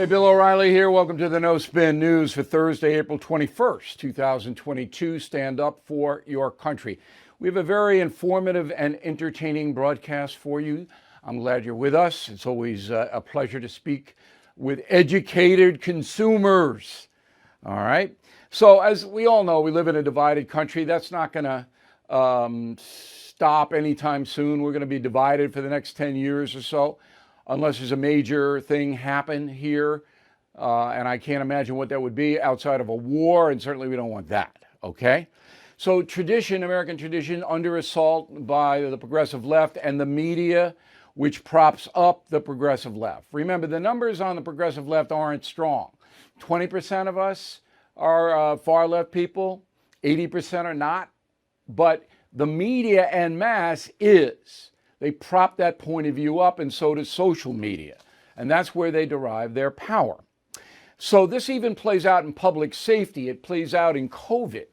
Hey, Bill O'Reilly here. Welcome to the No Spin News for Thursday, April 21st, 2022. Stand up for your country. We have a very informative and entertaining broadcast for you. I'm glad you're with us. It's always a pleasure to speak with educated consumers. All right. So as we all know, we live in a divided country. That's not going to stop anytime soon. We're going to be divided for the next 10 years or so, unless there's a major thing happen here. And I can't imagine what that would be outside of a war, and certainly we don't want that, okay? So tradition, American tradition, under assault by the progressive left and the media, which props up the progressive left. Remember, the numbers on the progressive left aren't strong. 20% of us are far left people, 80% are not, but the media en masse is. They prop that point of view up, and so does social media. And that's where they derive their power. So this even plays out in public safety. It plays out in COVID.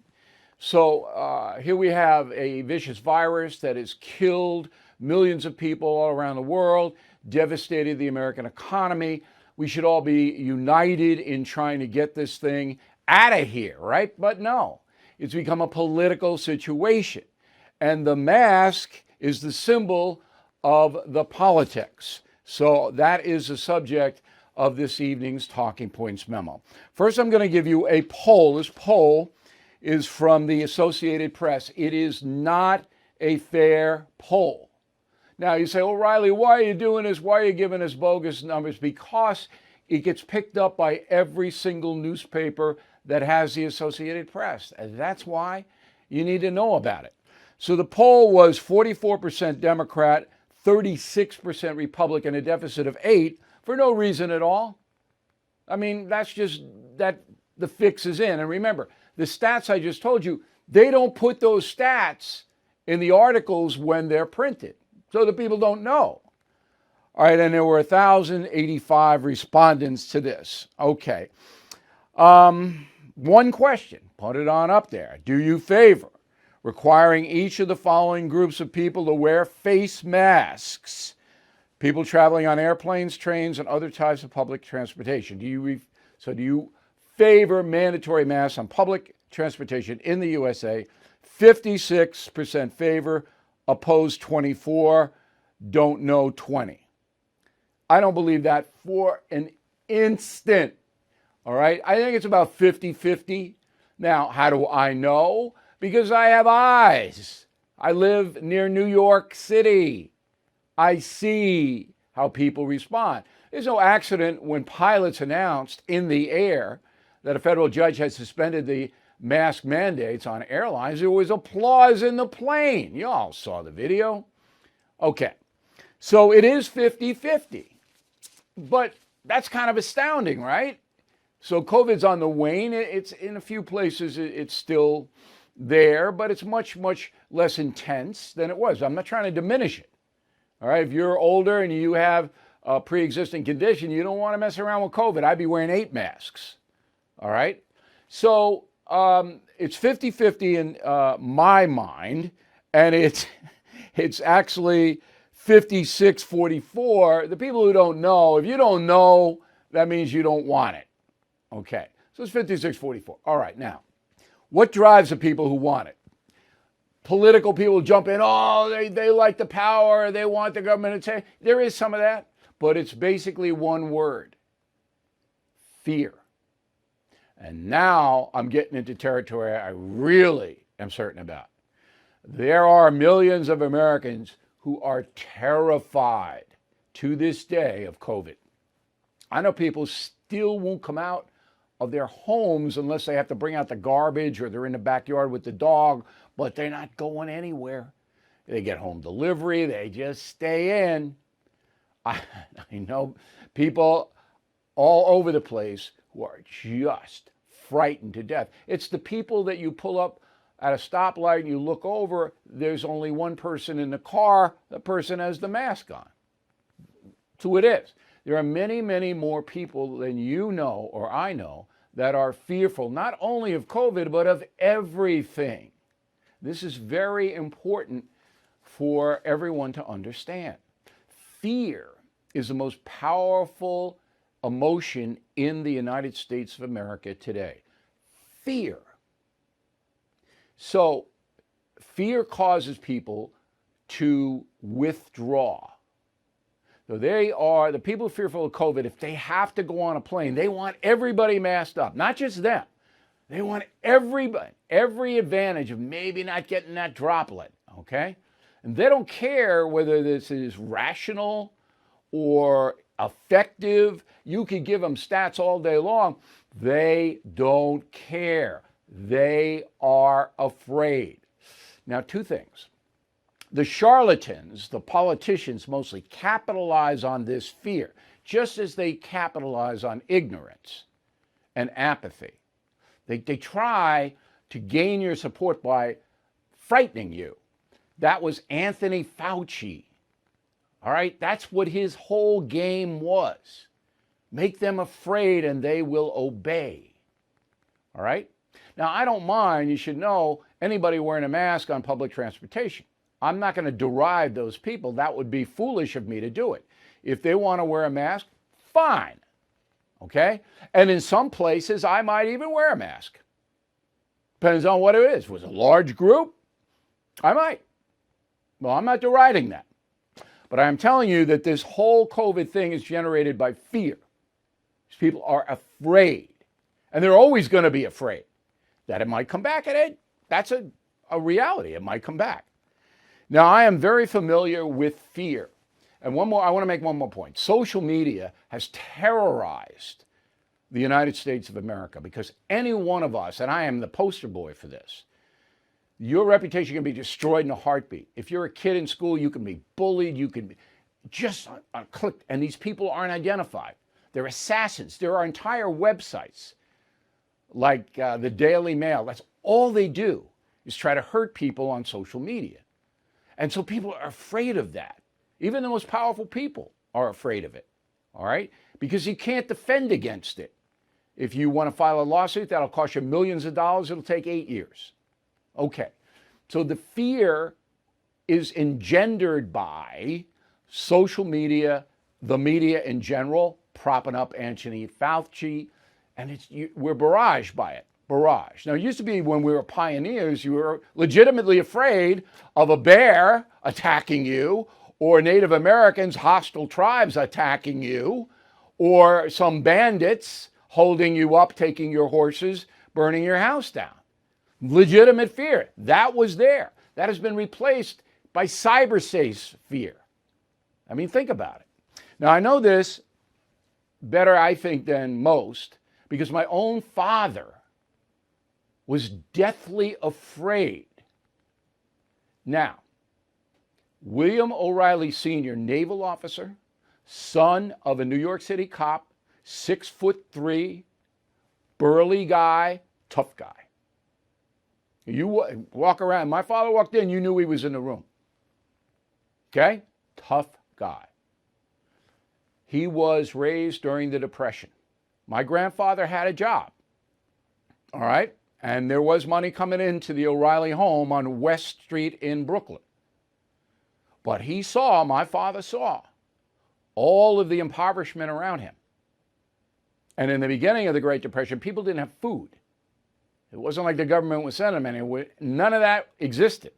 So here we have a vicious virus that has killed millions of people all around the world, devastated the American economy. We should all be united in trying to get this thing out of here, right? But no, it's become a political situation. And the mask is the symbol of the politics. So that is the subject of this evening's Talking Points memo. First, I'm going to give you a poll. This poll is from the Associated Press. It is not a fair poll. Now, you say, O'Reilly, why are you doing this? Why are you giving us bogus numbers? Because it gets picked up by every single newspaper that has the Associated Press. And that's why you need to know about it. So the poll was 44% Democrat, 36% Republican, a deficit of 8 for no reason at all. I mean, that's just that the fix is in. And remember, the stats I just told you, they don't put those stats in the articles when they're printed, so the people don't know. All right, and there were 1,085 respondents to this. Okay. One question, put it on up there. Do you favor requiring each of the following groups of people to wear face masks? People traveling on airplanes, trains, and other types of public transportation. Do you favor mandatory masks on public transportation in the USA? 56% favor, opposed 24, don't know 20. I don't believe that for an instant. All right, I think it's about 50-50. Now, how do I know? Because I have eyes. I live near New York City. I see how people respond. There's no accident when pilots announced in the air that a federal judge had suspended the mask mandates on airlines. There was applause in the plane. You all saw the video. Okay, so it is 50-50. But that's kind of astounding, right? So COVID's on the wane. It's in a few places, it's still there, but it's much, much less intense than it was. I'm not trying to diminish it. All right, if you're older and you have a pre-existing condition, you don't want to mess around with COVID. I'd be wearing 8 masks. All right, so it's 50-50 in my mind, and it's actually 56-44. The people who don't know, if you don't know, that means you don't want it. Okay, so it's 56-44. All right, now, what drives the people who want it? Political people jump in, oh, they like the power, they want the government to take. There is some of that, but it's basically one word: fear. And now I'm getting into territory I really am certain about. There are millions of Americans who are terrified to this day of COVID. I know people still won't come out of their homes unless they have to bring out the garbage or they're in the backyard with the dog, but they're not going anywhere. They get home delivery, they just stay in. I know people all over the place who are just frightened to death. It's the people that you pull up at a stoplight and you look over, there's only one person in the car, the person has the mask on. That's who it is. There are many, many more people than you know or I know that are fearful, not only of COVID, but of everything. This is very important for everyone to understand. Fear is the most powerful emotion in the United States of America today: fear. So fear causes people to withdraw. So the people fearful of COVID, if they have to go on a plane, they want everybody masked up, not just them. They want everybody, every advantage of maybe not getting that droplet, okay? And they don't care whether this is rational or effective. You could give them stats all day long. They don't care. They are afraid. Now, two things. The charlatans, the politicians mostly, capitalize on this fear, just as they capitalize on ignorance and apathy. They try to gain your support by frightening you. That was Anthony Fauci. All right? That's what his whole game was. Make them afraid and they will obey. All right? Now, I don't mind, you should know, anybody wearing a mask on public transportation. I'm not going to deride those people. That would be foolish of me to do it. If they want to wear a mask, fine. Okay? And in some places, I might even wear a mask. Depends on what it is. If it was a large group, I might. Well, I'm not deriding that. But I'm telling you that this whole COVID thing is generated by fear. These people are afraid. And they're always going to be afraid that it might come back. And that's a reality. It might come back. Now, I am very familiar with fear. And I want to make one more point. Social media has terrorized the United States of America because any one of us, and I am the poster boy for this, your reputation can be destroyed in a heartbeat. If you're a kid in school, you can be bullied, you can be just on click, and these people aren't identified. They're assassins. There are entire websites like the Daily Mail. That's all they do is try to hurt people on social media. And so people are afraid of that. Even the most powerful people are afraid of it, all right? Because you can't defend against it. If you want to file a lawsuit, that'll cost you millions of dollars. It'll take 8 years. Okay, so the fear is engendered by social media, the media in general, propping up Anthony Fauci, and we're barraged by it. Barrage. Now, it used to be when we were pioneers, you were legitimately afraid of a bear attacking you, or Native Americans, hostile tribes attacking you, or some bandits holding you up, taking your horses, burning your house down. Legitimate fear. That was there. That has been replaced by cyberspace fear. I mean, think about it. Now, I know this better, I think, than most, because my own father was deathly afraid. Now, William O'Reilly Sr., naval officer, son of a New York City cop, 6'3", burly guy, tough guy. You walk around, my father walked in, you knew he was in the room. Okay? Tough guy. He was raised during the Depression. My grandfather had a job. All right? And there was money coming into the O'Reilly home on West Street in Brooklyn. But my father saw all of the impoverishment around him. And in the beginning of the Great Depression, people didn't have food. It wasn't like the government was sending them anywhere. None of that existed.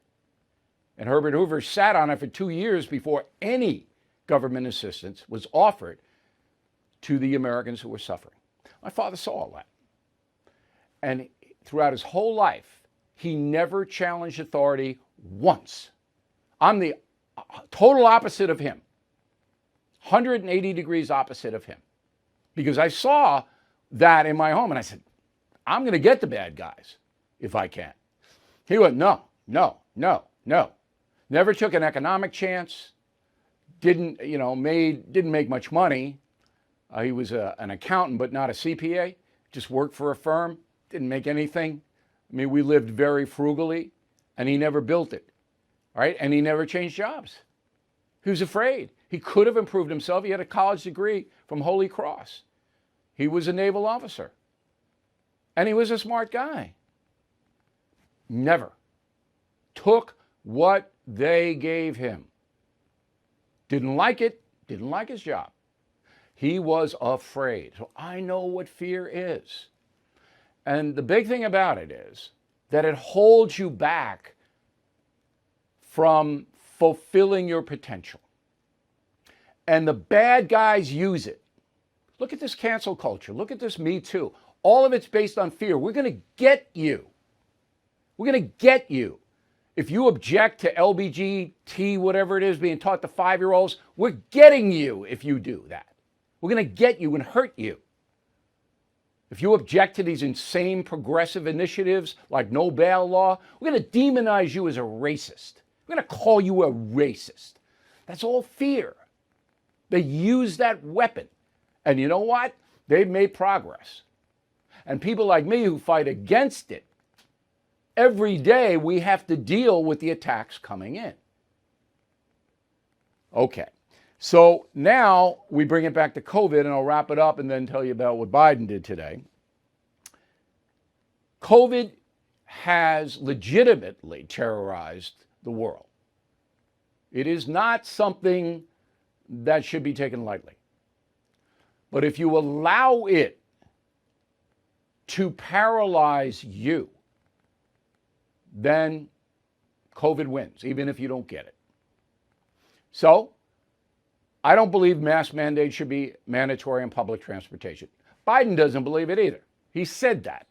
And Herbert Hoover sat on it for 2 years before any government assistance was offered to the Americans who were suffering. My father saw all that. And throughout his whole life, he never challenged authority once. I'm the total opposite of him. 180 degrees opposite of him. Because I saw that in my home and I said, I'm going to get the bad guys if I can. He went, no. Never took an economic chance. Didn't make much money. He was an accountant, but not a CPA. Just worked for a firm. Didn't make anything. I mean, we lived very frugally, and he never built it. All right? And he never changed jobs. He was afraid. He could have improved himself. He had a college degree from Holy Cross. He was a naval officer. And he was a smart guy. Never took what they gave him. Didn't like it. Didn't like his job. He was afraid. So I know what fear is. And the big thing about it is that it holds you back from fulfilling your potential. And the bad guys use it. Look at this cancel culture. Look at this Me Too. All of it's based on fear. We're going to get you. We're going to get you. If you object to LBGT, whatever it is, being taught to 5-year-olds, we're getting you if you do that. We're going to get you and hurt you. If you object to these insane progressive initiatives like no bail law, we're going to demonize you as a racist. We're going to call you a racist. That's all fear. They use that weapon. And you know what? They've made progress. And people like me who fight against it, every day we have to deal with the attacks coming in. Okay, so now we bring it back to COVID, and I'll wrap it up and then tell you about what Biden did today. COVID has legitimately terrorized the world. It is not something that should be taken lightly. But if you allow it to paralyze you, then COVID wins, even if you don't get it. So, I don't believe mask mandates should be mandatory in public transportation. Biden doesn't believe it either. He said that.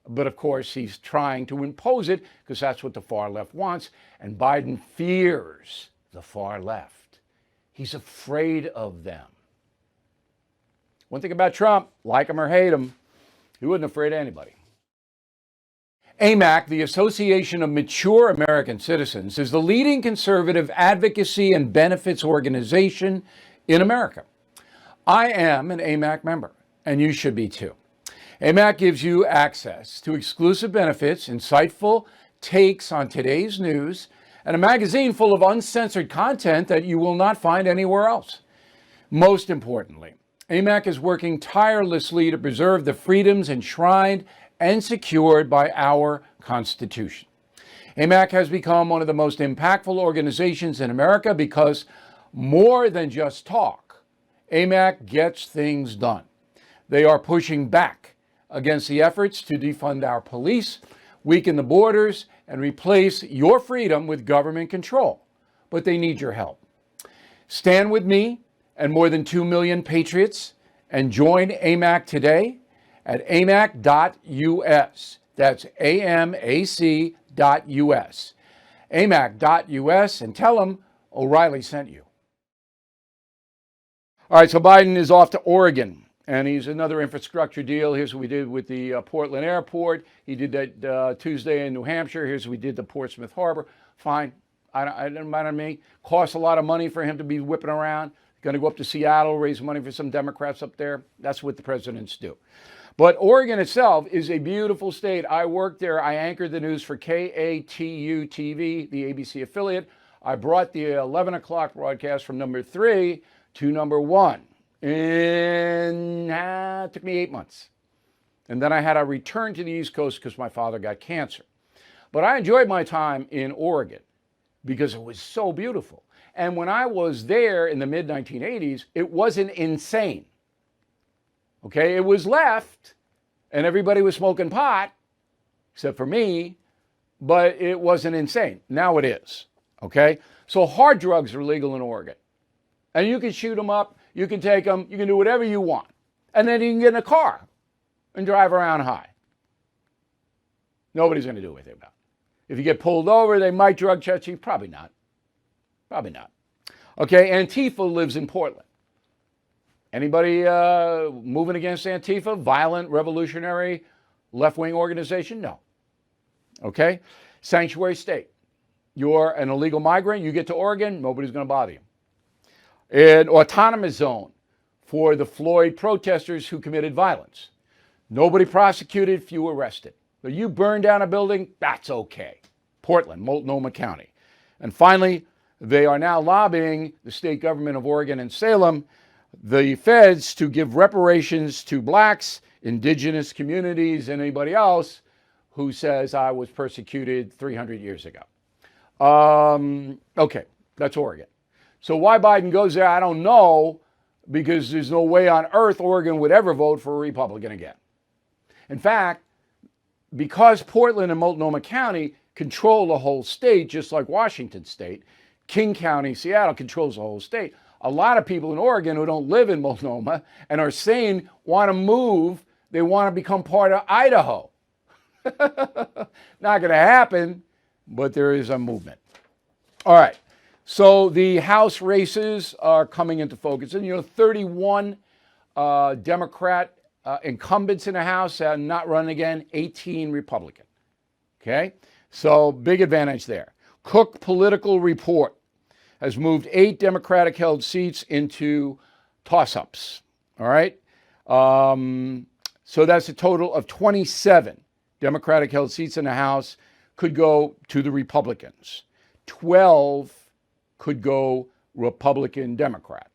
But of course, he's trying to impose it because that's what the far left wants. And Biden fears the far left. He's afraid of them. One thing about Trump, like him or hate him, he wasn't afraid of anybody. AMAC, the Association of Mature American Citizens, is the leading conservative advocacy and benefits organization in America. I am an AMAC member, and you should be too. AMAC gives you access to exclusive benefits, insightful takes on today's news, and a magazine full of uncensored content that you will not find anywhere else. Most importantly, AMAC is working tirelessly to preserve the freedoms enshrined and secured by our Constitution. AMAC has become one of the most impactful organizations in America because more than just talk, AMAC gets things done. They are pushing back against the efforts to defund our police, weaken the borders, and replace your freedom with government control. But they need your help. Stand with me and more than 2 million patriots and join AMAC today at amac.us. That's amac.us. amac.us, and tell them O'Reilly sent you. All right, so Biden is off to Oregon, and he's another infrastructure deal. Here's what we did with the Portland airport. He did that Tuesday in New Hampshire. Here's what we did to Portsmouth Harbor. Fine. I don't matter to me. Costs a lot of money for him to be whipping around. Going to go up to Seattle, raise money for some Democrats up there. That's what the presidents do. But Oregon itself is a beautiful state. I worked there. I anchored the news for KATU TV, the ABC affiliate. I brought the 11 o'clock broadcast from number 3 to number 1. And it took me 8 months. And then I had to return to the East Coast because my father got cancer. But I enjoyed my time in Oregon because it was so beautiful. And when I was there in the mid-1980s, it wasn't insane. Okay, it was left, and everybody was smoking pot, except for me, but it wasn't insane. Now it is, okay? So hard drugs are legal in Oregon. And you can shoot them up, you can take them, you can do whatever you want. And then you can get in a car and drive around high. Nobody's going to do anything about it. If you get pulled over, they might drug check you. Probably not. Probably not. Okay, Antifa lives in Portland. Anybody moving against Antifa? Violent, revolutionary, left-wing organization? No. Okay? Sanctuary state. You're an illegal migrant. You get to Oregon, nobody's going to bother you. An autonomous zone for the Floyd protesters who committed violence. Nobody prosecuted, few arrested. But you burn down a building, that's okay. Portland, Multnomah County. And finally, they are now lobbying the state government of Oregon and Salem, the feds, to give reparations to blacks, indigenous communities, and anybody else who says I was persecuted 300 years ago. Okay, that's Oregon. So why Biden goes there, I don't know, because there's no way on earth Oregon would ever vote for a Republican again. In fact, because Portland and Multnomah County control the whole state, just like Washington State, King County, Seattle controls the whole state. A lot of people in Oregon who don't live in Multnomah and are sane want to move. They want to become part of Idaho. Not going to happen, but there is a movement. All right. So the House races are coming into focus. And, 31 Democrat incumbents in the House are not running again, 18 Republican. Okay? So big advantage there. Cook Political Report has moved 8 Democratic-held seats into toss-ups. All right? So that's a total of 27 Democratic-held seats in the House could go to the Republicans. 12 could go Republican-Democrat.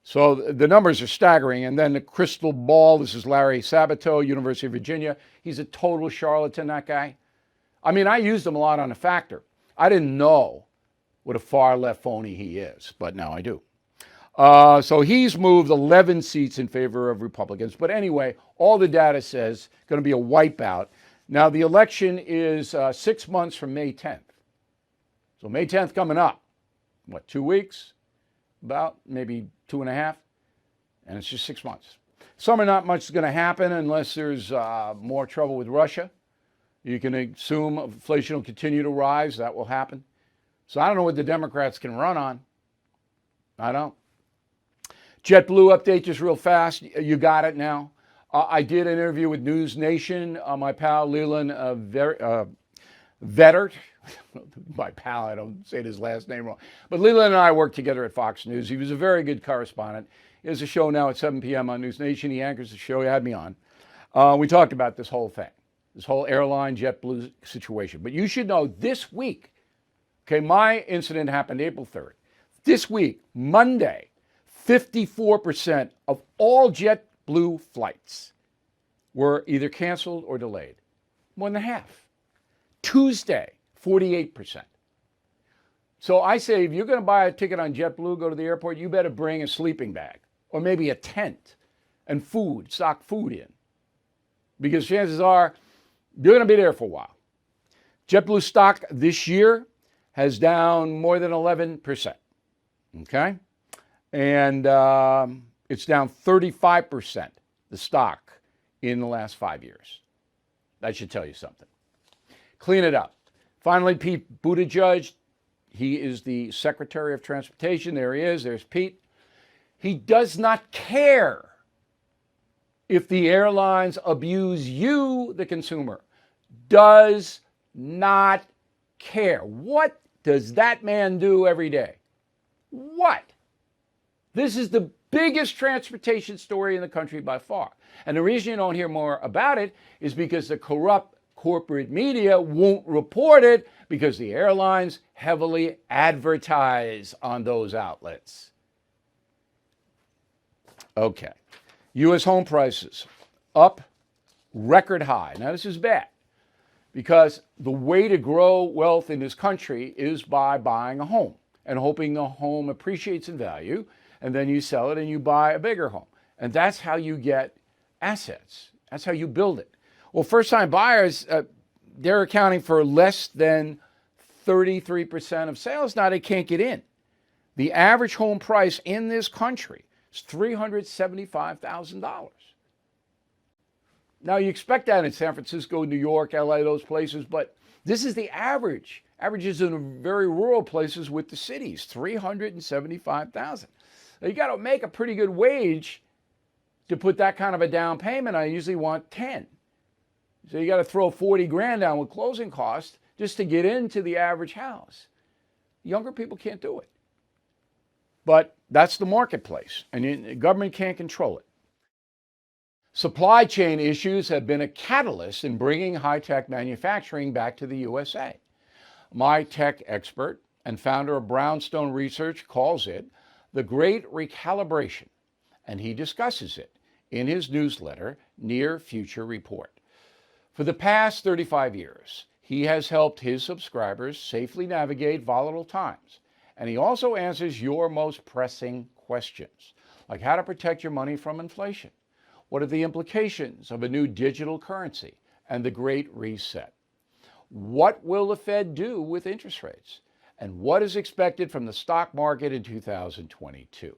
So the numbers are staggering. And then the crystal ball, this is Larry Sabato, University of Virginia. He's a total charlatan, that guy. I mean, I used him a lot on The Factor. I didn't know what a far-left phony he is, but now I do. So he's moved 11 seats in favor of Republicans. But anyway, all the data says it's going to be a wipeout. Now, the election is 6 months from May 10th. So May 10th coming up. 2 weeks? About maybe 2.5. And it's just 6 months. Summer, not much is going to happen unless there's more trouble with Russia. You can assume inflation will continue to rise. That will happen. So I don't know what the Democrats can run on. I don't. JetBlue update just real fast. You got it now. I did an interview with News Nation. My pal Leland Vettert. My pal, I don't say his last name wrong. But Leland and I worked together at Fox News. He was a very good correspondent. He has a show now at 7 p.m. on News Nation. He anchors the show. He had me on. We talked about this whole thing, this whole airline JetBlue situation. But you should know this week, okay, my incident happened April 3rd. This week, Monday, 54% of all JetBlue flights were either canceled or delayed. More than half. Tuesday, 48%. So I say, if you're going to buy a ticket on JetBlue, go to the airport, you better bring a sleeping bag or maybe a tent and food, stock food in. Because chances are you're going to be there for a while. JetBlue stock this year has down more than 11%. Okay? And it's down 35%, the stock, in the last 5 years. That should tell you something. Clean it up. Finally, Pete Buttigieg. He is the Secretary of Transportation. There he is. There's Pete. He does not care if the airlines abuse you, the consumer. Does not care. What does that man do every day? What? This is the biggest transportation story in the country by far. And the reason you don't hear more about it is because the corrupt corporate media won't report it because the airlines heavily advertise on those outlets. Okay. U.S. home prices up record high. Now, this is bad because the way to grow wealth in this country is by buying a home and hoping the home appreciates in value, and then you sell it and you buy a bigger home. And that's how you get assets. That's how you build it. Well, first-time buyers, they're accounting for less than 33% of sales. Now they can't get in. The average home price in this country is $375,000. Now you expect that in San Francisco, New York, LA, those places, but this is the average. Averages in very rural places with the cities, $375,000. Now you got to make a pretty good wage to put that kind of a down payment. I usually want 10. So you got to throw 40 grand down with closing costs just to get into the average house. Younger people can't do it. But that's the marketplace, and the government can't control it. Supply chain issues have been a catalyst in bringing high-tech manufacturing back to the USA. My tech expert and founder of Brownstone Research calls it the Great Recalibration, and he discusses it in his newsletter, Near Future Report. For the past 35 years, he has helped his subscribers safely navigate volatile times, and he also answers your most pressing questions, like how to protect your money from inflation. What are the implications of a new digital currency and the Great Reset? What will the Fed do with interest rates? And what is expected from the stock market in 2022?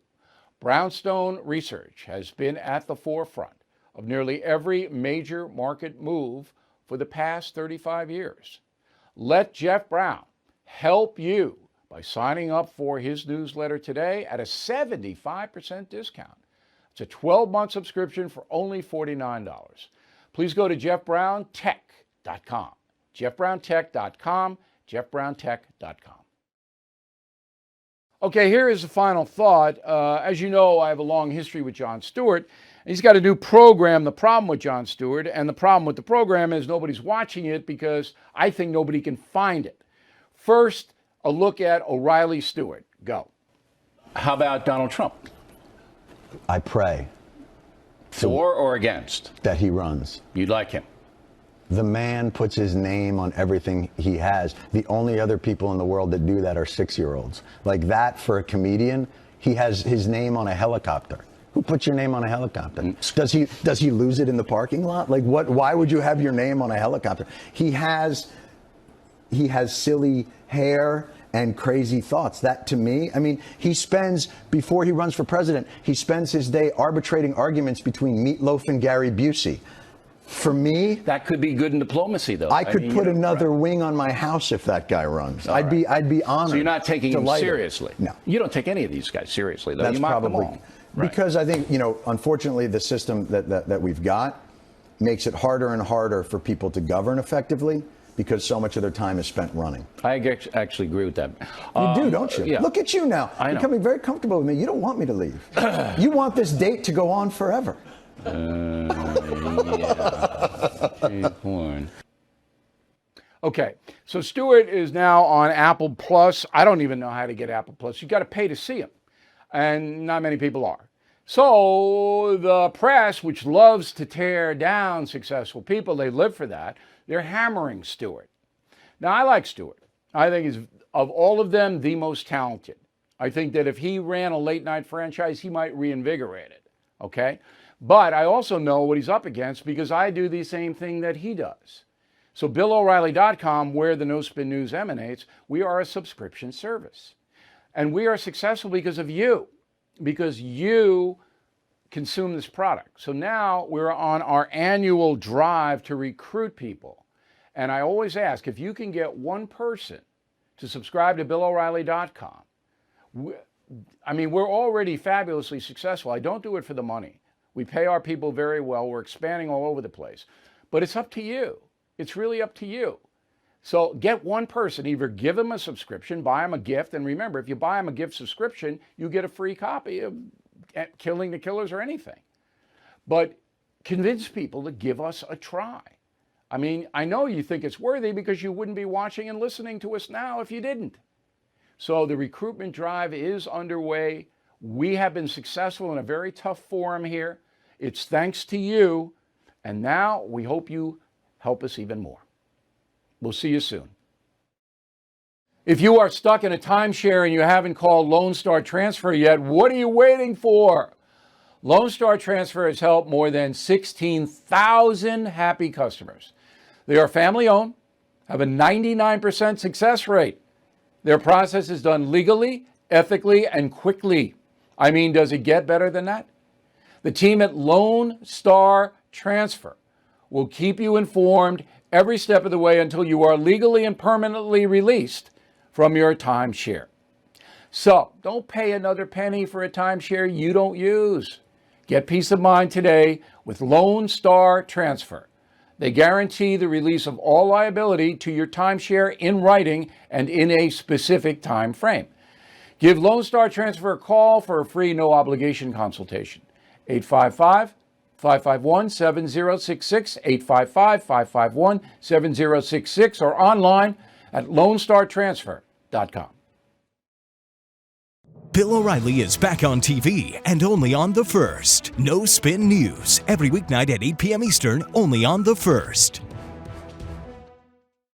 Brownstone Research has been at the forefront of nearly every major market move for the past 35 years. Let Jeff Brown help you by signing up for his newsletter today at a 75% discount. It's a 12-month subscription for only $49. Please go to jeffbrowntech.com. jeffbrowntech.com. jeffbrowntech.com. Okay, here is the final thought. As you know, I have a long history with Jon Stewart. He's got a new program. The problem with Jon Stewart and the problem with the program is nobody's watching it because I think nobody can find it. First, a look at O'Reilly Stewart. Go. How about Donald Trump? I pray. For or against? That he runs. You'd like him? The man puts his name on everything he has. The only other people in the world that do that are 6-year-olds. Like that for a comedian, he has his name on a helicopter. Who puts your name on a helicopter? Does he lose it in the parking lot? Like what? Why would you have your name on a helicopter? He has silly hair and crazy thoughts. That to me, I mean, he spends, before he runs for president, he spends his day arbitrating arguments between Meatloaf and Gary Busey. For me, that could be good in diplomacy, though. I could put another wing on my house if that guy runs. I'd be honored. So you're not taking him delighted. Seriously? No. You don't take any of these guys seriously, though. That's you mock probably them all. Right. Because I think, unfortunately, the system that we've got makes it harder and harder for people to govern effectively because so much of their time is spent running. I actually agree with that. You do, don't you? Yeah. Look at you now. I know. You're becoming very comfortable with me. You don't want me to leave. You want this date to go on forever. Yeah. Okay, so Stewart is now on Apple Plus. I don't even know how to get Apple Plus. You've got to pay to see him, and not many people are. So the press, which loves to tear down successful people, they live for that, they're hammering Stewart. Now, I like Stewart. I think he's, of all of them, the most talented. I think that if he ran a late-night franchise, he might reinvigorate it, okay? But I also know what he's up against because I do the same thing that he does. So BillO'Reilly.com, where the No Spin News emanates, we are a subscription service. And we are successful because of you, because you consume this product. So now we're on our annual drive to recruit people. And I always ask, if you can get one person to subscribe to BillO'Reilly.com, I mean, we're already fabulously successful. I don't do it for the money. We pay our people very well. We're expanding all over the place. But it's up to you. It's really up to you. So get one person, either give them a subscription, buy them a gift. And remember, if you buy them a gift subscription, you get a free copy of Killing the Killers or anything. But convince people to give us a try. I mean, I know you think it's worthy because you wouldn't be watching and listening to us now if you didn't. So the recruitment drive is underway. We have been successful in a very tough forum here. It's thanks to you. And now we hope you help us even more. We'll see you soon. If you are stuck in a timeshare and you haven't called Lone Star Transfer yet, what are you waiting for? Lone Star Transfer has helped more than 16,000 happy customers. They are family owned, have a 99% success rate. Their process is done legally, ethically, and quickly. I mean, does it get better than that? The team at Lone Star Transfer will keep you informed every step of the way until you are legally and permanently released from your timeshare. So don't pay another penny for a timeshare you don't use. Get peace of mind today with Lone Star Transfer. They guarantee the release of all liability to your timeshare in writing and in a specific time frame. Give Lone Star Transfer a call for a free no-obligation consultation. 855-551-7066, 855-551-7066, or online at LoneStarTransfer.com. Bill O'Reilly is back on TV and only on The First. No Spin News, every weeknight at 8 p.m. Eastern, only on The First.